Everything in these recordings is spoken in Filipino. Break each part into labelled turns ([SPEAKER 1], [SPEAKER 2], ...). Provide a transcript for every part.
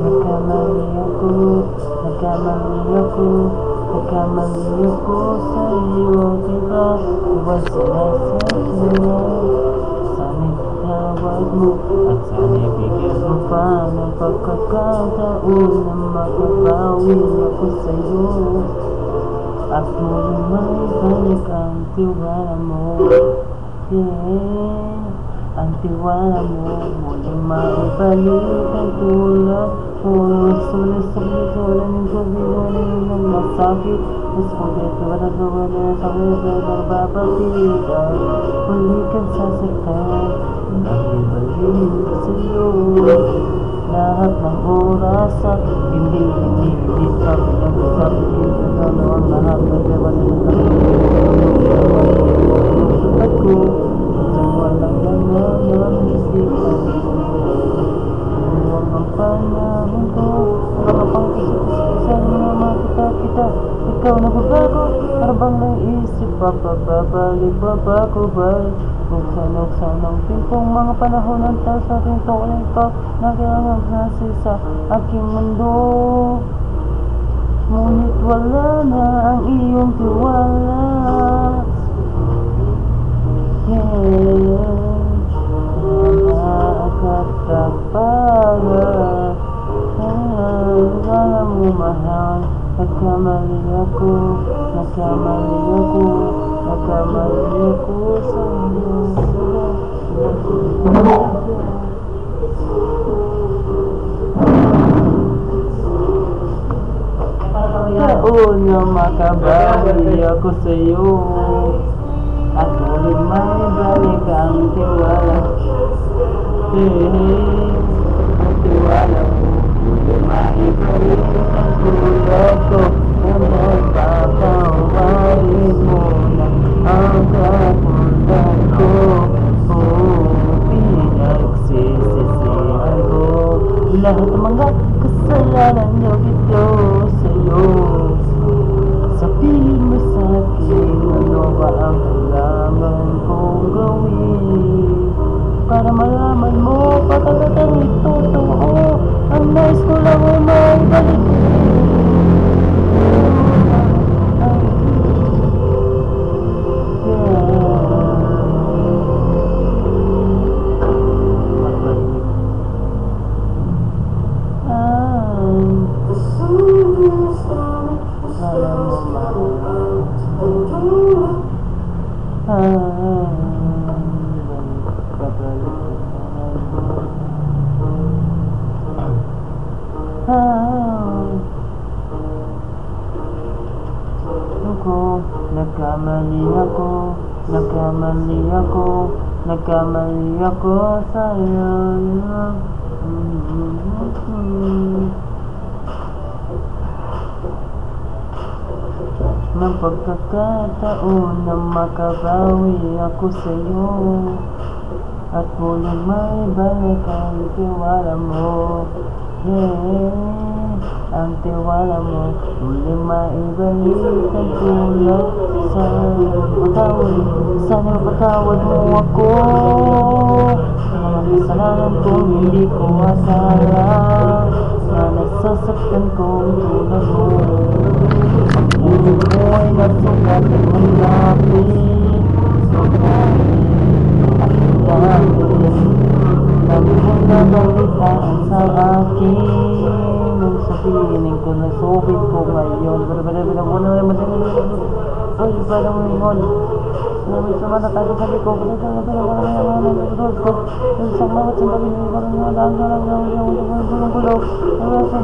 [SPEAKER 1] nagkamali ako, nagkamali ako, nagkamali ako sa iyo, diba? Huwag sinasadya. Sana'y tawad mo at sana'y bigyan mo pa ng pagkakataon na makabawi ako sa'yo at muling maibalik ang tiwala mo. Yeah, ang tiwala mo muling maibalik ang tulad mo. Sulit-sulit-sulit ng sabihin ng masakit, mas kulit wala gawa na sakit na nagbabalikan. Huli kang sasaktan, nagbibalik sa'yo lahat ng oras at hindi sa pinag-usabi kita na noon lahat ng gawa na at ko isang walang nananisipan. Huwag ang panahon ko, nakapang isa na makita kita. Ikaw nagbabago, parang naisip babalik ko ba? Buksan ang pintong mga panahon ng taas sa aking tulay ka. Nagagasi sa aking mundo, ngunit wala na ang iyong tiwala. Nakakatapaga, alam mo mahal. Nagkamali ako, nagkamali ako, nagkamali ako sa iyo. Taon na makabawi ako sa iyo at ulit maibalik ang tiwala. Ang tiwala mo ulit maibalik ang tulad ko na magpapawalin mo na ang katulad ko. Pinagsisisihan ko lahat ng mga kasalanan niyo ito sa'yo. Sabihin mo sa'kin, ano ba ang kailangan kong gawin para malaman mo pagkakatang ito totoo. Ang nais ko lang ay maibalik nagkamali ako sa'yo. Ng pagkakataon na makabawi ako sa'yo at muling maibalik ang tiwala mo. Yeah, ang tiwala mo muling maibalik ang tulad. Sana mapatawad mo ako sa mga kasalanan kong hindi ko asala, na nasasaktan kong tulad mo. Ulo mo ay nasukat at malapit, dami mong nabalitaan sa akin. Nung sabihin ko na sobin ko ngayon, bala mo na naman ay, parang ngayon namin sa mga tago sabi ko, bala ko isang mga sandali mo, parang lang yung gulong-gulong sa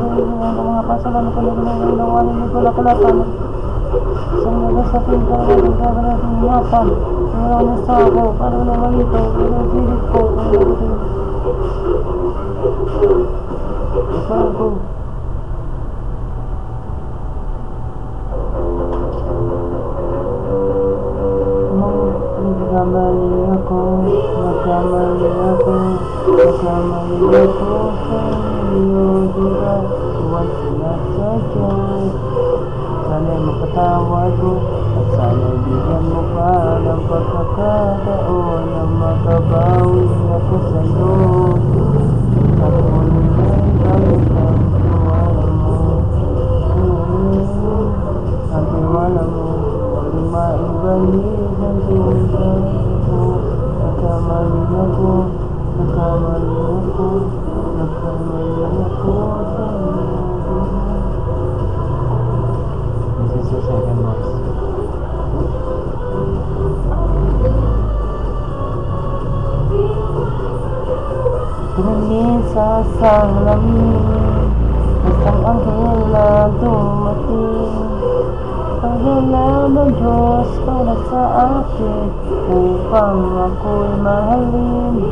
[SPEAKER 1] mga pasalanan ko na ginawanin mo kulakulasan isang nagasapin ka natin sabi natin yapan wala na sa ako, parang naman ito pinasilip ko parang ko nagkamali ako sa iyo, diba? Huwag sinasadya. Sana'y mapatawad mo at sana'y bigyan mo pa ng pagkakataon na makabawi ako sa'yo at muling maibalik ang salamin, isang anghel na dumating. Pagdala ng Diyos para sa akin, upang ako'y mahalin.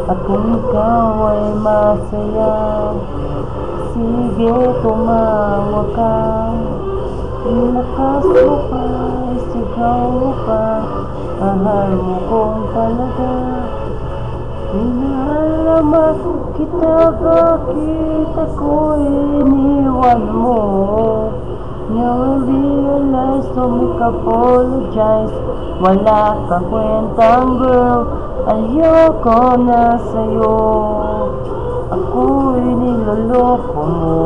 [SPEAKER 1] At kung ikaw ay masaya, sige tumawa ka. Ilakas mo pa, isigaw mo pa, mahal mo kong talaga. Minahal naman kita, bakit ako'y iniwan mo? Now I realize, so make apologize. Wala kang kwentang girl, ayoko na sa'yo. Ako'y niloloko mo.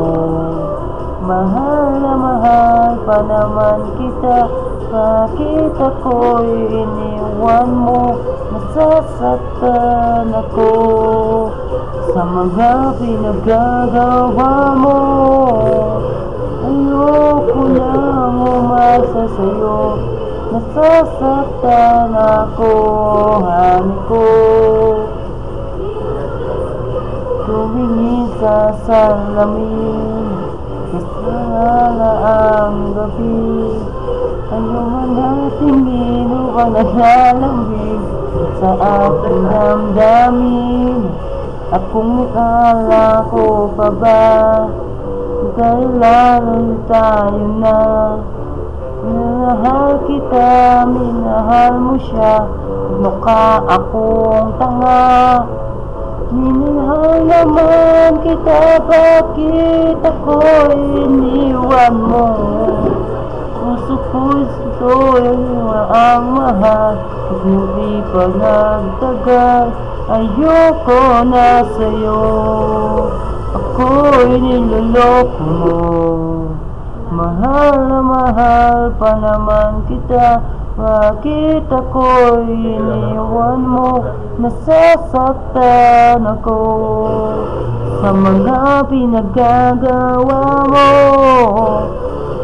[SPEAKER 1] Mahal na mahal pa naman kita, bakit ako'y iniwan mo? Nasasaktan ako sa mga pinagagawa mo. Ayoko nang umasa sa'yo, nasasaktan ako, honey ko. Tumingin sa salamin, kasala ang gabi. Ayaw natin ginuwang nalalambig sa aking damdamin. At kung akala ko pa ba, kailangan tayo na. Minahal kita, minahal mo siya, mukha akong tanga. Minahal naman kita, bakit ako'y iniwan mo? Puso ko'y ang mahal, at hindi pa nagtagal, ayoko na sa'yo. Ako'y niloloko mo. Mahal na mahal pa naman kita, bakit ako'y iniwan mo? Nasasaktan ako sa mga pinagagawa mo.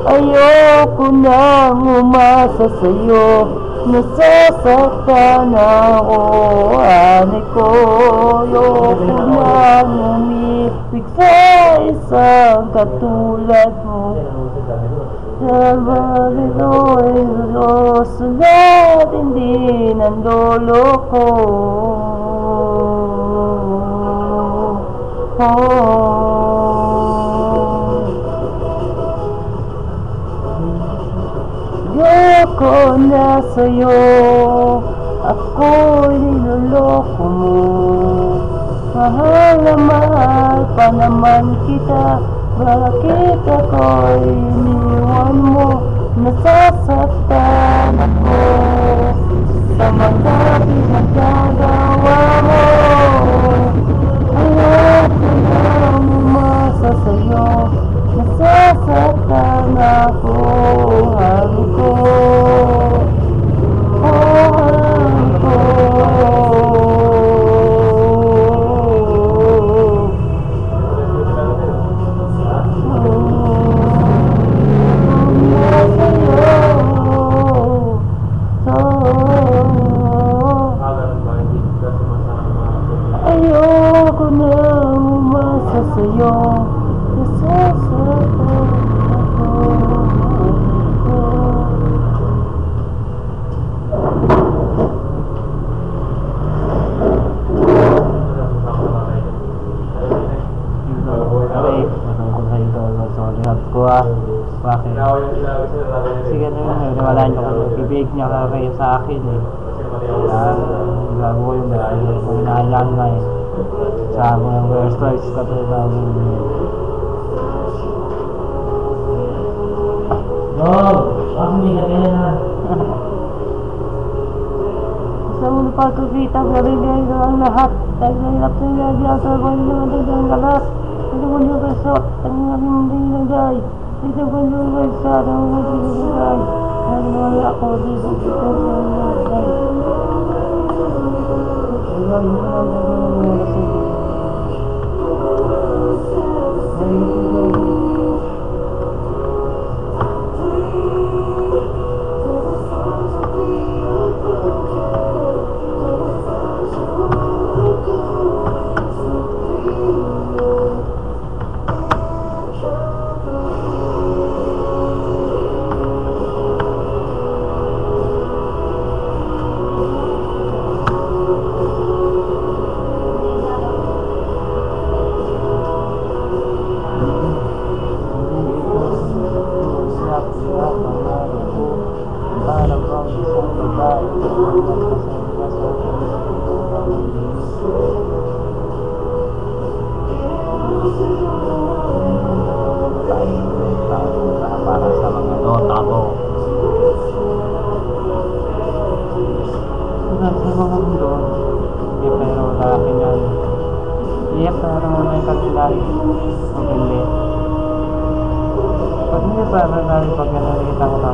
[SPEAKER 1] Ayoko nang umasa sa'yo, nasasaktan ako, honey ko. Ayoko nang umibig sa isang katulad mo. Sabagay ko'y sulat, hindi nandoloko. Ayoko na sa'yo, ako'y niloloko mo. Mahal na mahal pa naman kita, bakit ako'y iniwan mo? Nasasaktan ako sa mga pinagagawa mo. Ayoko nang umasa sa'yo, nasasaktan ako, honey ko. Honey ko. Ayoko na umasa sa'yo, nasasaktan ako. Bakit? Sige na yun, wala nyo kasi bibig niya kayo sa akin eh. Gago ko yung dahil kung inahalaan nga eh. Sabi ng worst choice katulad namin yun. Dog! Bakit hindi ka kaya na? Sa muna pagkakita, nabigay ko ang lahat. Dahil nahilap sa ilagay at ako yung naman ang galas. Ito ko nyo kaso, ang aming hindi nagay. Ito ko nyo kaso, ang aming hindi nagay. Dahil wala ako dito, ito ko nagay. Ayun, yun ang nagay ng sige. Para sa mga dota ko. Sa mga mundo, hindi pero lalaki yan. Iyak na naman na yung kalkulari. Kung hindi. Pag hindi pa nalari pag nakikita ko na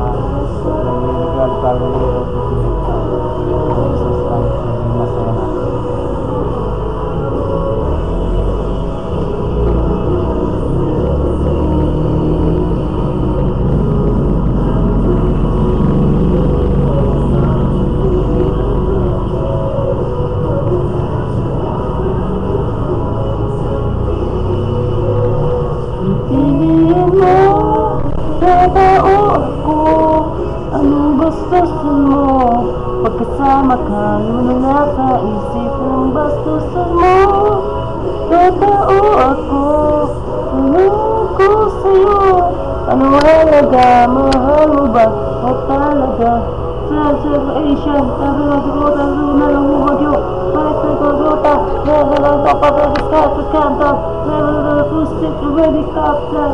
[SPEAKER 1] nag-alparo nito masaya na.
[SPEAKER 2] Tao ako, anong bastusan mo? Pagkasama ka, yun na sa isip ng bastusan mo. Tao ako, tanong ko sa'yo, anong halaga, mahal mo ba o talaga? Sa Asian, sabi na siguro, sabi na lang umagyo, kahit may kagota, meron lang ito pa sa kanta, meron lang acoustic, helicopter.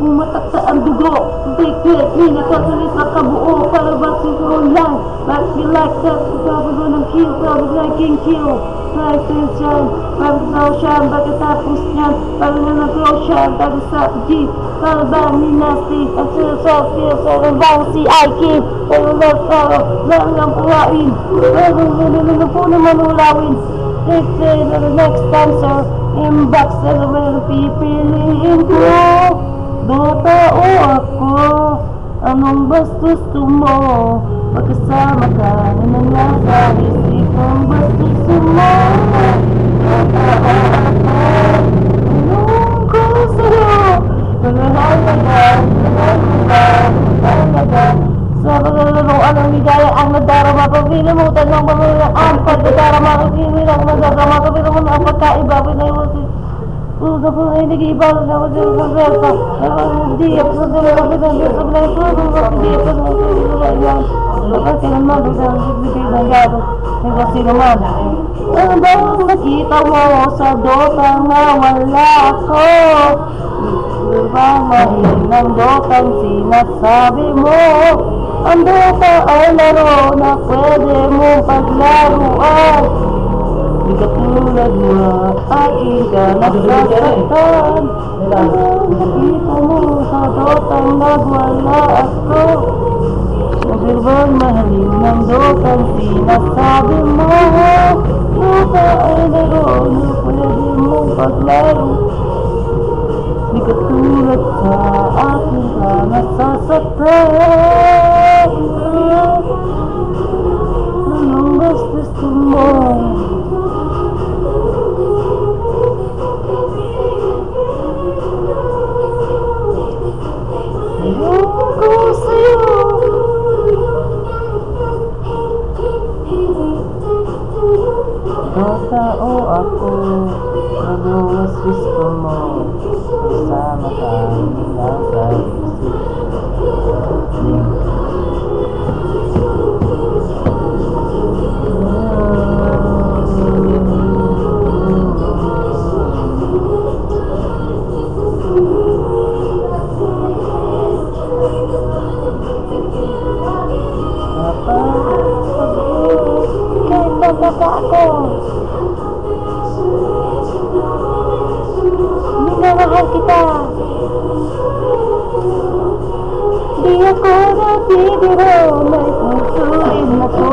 [SPEAKER 2] Umatakta ang dugo, bigit, minakasalit na kabuo, para ba siguro lang, like me like that, sabi ko ng kill, sabi like king kill, like this yan, sabi daw siya, bakit tapos niyan, sabi na nag-grow siya, sabi sa G, para ba ni Nasty, ang sinasabi, sabi bang si Ike, pero lang ang puwain, pero po naman ulawin, next answer, inbox, pero meron pipiliin ko. Tao ako, anong bastusto mo? Magkasama ka, nangyasa, isip ang bastusto mo. Tao ako, anong ko sa'yo? Nangahalaga, sa paglalaro ng ligaya ang nadarama, pagpilimutan ng pamalaan, pagdadarama, pagpilimutan ng nadarama, pagpilimutan ng pagkaiba, pagpilimutan udah mulai nag-iiba na ako sa pagkakita. Hindi ako sa nalalapitan dito sa mga ito. Hindi ako sa mga ito. Kapag kailanman, hindi ako nagbigay ng gado. Kasi naman, ano ba ang nakita mo sa Dota nga wala ako? Di ba mahilig ng Dota ang sinasabi mo? Ang Dota ay laro na pwede mong paglaruan. Di katulad mo aking ka nasasaktan. Ang nakita mo sa Dotang nagwala ako. Sabi bang mahalin ng Dotang sinasabi mo? Dota ay laro na pwede mong paglaro. Di katulad sa aking ka nasasaktan. Anong gusto mo? Tao ako, ano mas gusto mo? Kasama ka, nasa isip. Ako. Minamahal kita. Di ako nabibiro, may pusuin mo ko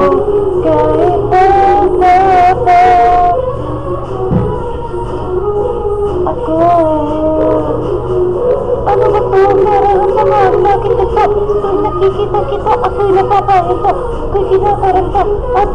[SPEAKER 2] kahit ano pa. Ako. Ano ba ito? Meron naman. Bakit ito? Pag nakikita kita, ako'y napapahinto. Ako'y kinakaranta. At